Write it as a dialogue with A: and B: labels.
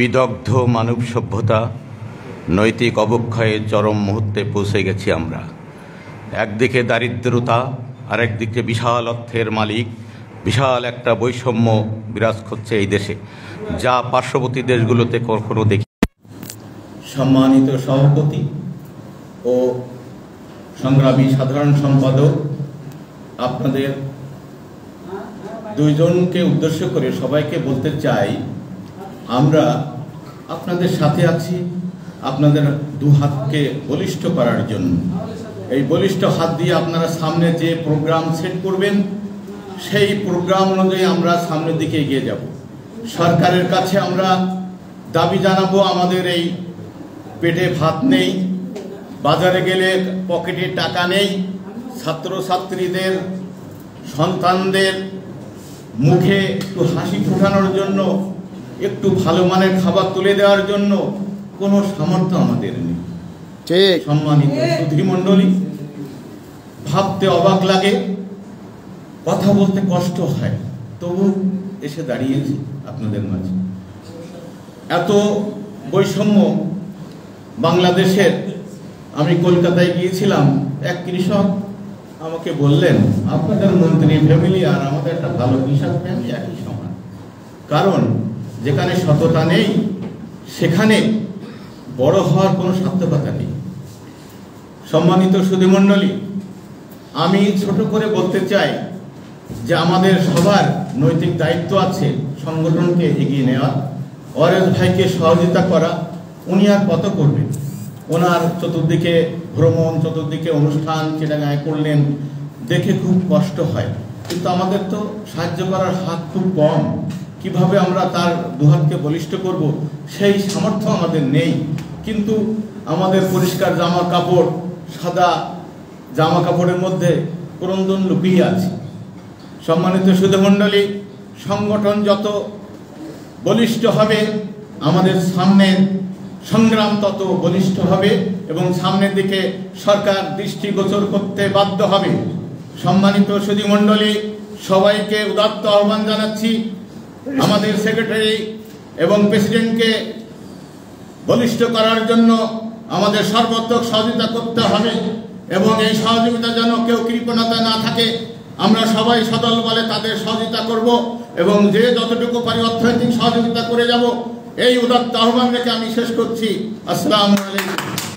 A: বিদগ্ধ মানব সভ্যতা নৈতিক অবক্ষয়ে চরম মুহূর্তে পৌঁছে গেছি আমরা। একদিকে দারিদ্রতা, আরেকদিকে বিশাল অর্থের মালিক, বিশাল একটা বৈষম্য বিরাজ করছে এই দেশে, যা পার্শ্ববর্তী দেশগুলোতে কখনো দেখি।
B: সম্মানিত সভাপতি ও সংগ্রামী সাধারণ সম্পাদক, আপনাদের দুইজনকে উদ্দেশ্য করে সবাইকে বলতে চাই, আমরা আপনাদের সাথে আছি আপনাদের দু হাতকে বলিষ্ঠ করার জন্য। এই বলিষ্ঠ হাত দিয়ে আপনারা সামনে যে প্রোগ্রাম সেট করবেন, সেই প্রোগ্রাম অনুযায়ী আমরা সামনের দিকে এগিয়ে যাব। সরকারের কাছে আমরা দাবি জানাবো, আমাদের এই পেটে ভাত নেই, বাজারে গেলে পকেটে টাকা নেই, ছাত্রছাত্রীদের সন্তানদের মুখে একটু হাসি ফোটানোর জন্য, একটু ভালো মানের খাবার তুলে দেওয়ার জন্য কোনো সামর্থ্য আমাদের নেই। সম্মানিত সুধীমণ্ডলী, ভাবতে অবাক লাগে, কথা বলতে কষ্ট হয়, তবু এসে দাঁড়িয়েছি আপনাদের মাঝে। এত বৈষম্য বাংলাদেশের। আমি কলকাতায় গিয়েছিলাম, এক কৃষক আমাকে বললেন, আপনাদের মন্ত্রী ফ্যামিলি আর আমাদের একটা ভালো কৃষক ফ্যামিলি একই সমান। কারণ যেখানে সততা নেই, সেখানে বড় হওয়ার কোনো সার্থকতা নেই। সম্মানিত সুধীমণ্ডলী, আমি ছোট করে বলতে চাই যে আমাদের সবার নৈতিক দায়িত্ব আছে সংগঠনকে এগিয়ে নেওয়া, ওয়ারেস ভাইকে সহযোগিতা করা। উনি আর কত করবেন? ওনার চতুর্দিকে ভ্রমণ, চতুর্দিকে অনুষ্ঠান চিটাগাঁয়ে করলেন, দেখে খুব কষ্ট হয়। কিন্তু আমাদের তো সাহায্য করার হাত খুব কম। কিভাবে আমরা তার দুহাতকে বলিষ্ঠ করব, সেই সামর্থ্য আমাদের নেই। কিন্তু আমাদের পরিষ্কার জামা কাপড়, সাদা জামা কাপড়ের মধ্যে ক্রন্দন লুকিয়ে আছে। সম্মানিত সুধীমণ্ডলী, সংগঠন যত বলিষ্ঠ হবে, আমাদের সামনের সংগ্রাম তত বলিষ্ঠ হবে এবং সামনের দিকে সরকার দৃষ্টিগোচর করতে বাধ্য হবে। সম্মানিত সুধীমণ্ডলী, সবাইকে উদাত্ত আহ্বান জানাচ্ছি, আমাদের সেক্রেটারি এবং প্রেসিডেন্টকে বলিষ্ঠ করার জন্য আমাদের সর্বাত্মক সহযোগিতা করতে হবে এবং এই সহযোগিতা যেন কেউ কৃপণতা না থাকে। আমরা সবাই সদল বলে তাদের সহযোগিতা করব এবং যে যতটুকু পারি অর্থনৈতিক সহযোগিতা করে যাব। এই উদাত্ত আহ্বান রেখে আমি শেষ করছি। আসসালামু আলাইকুম।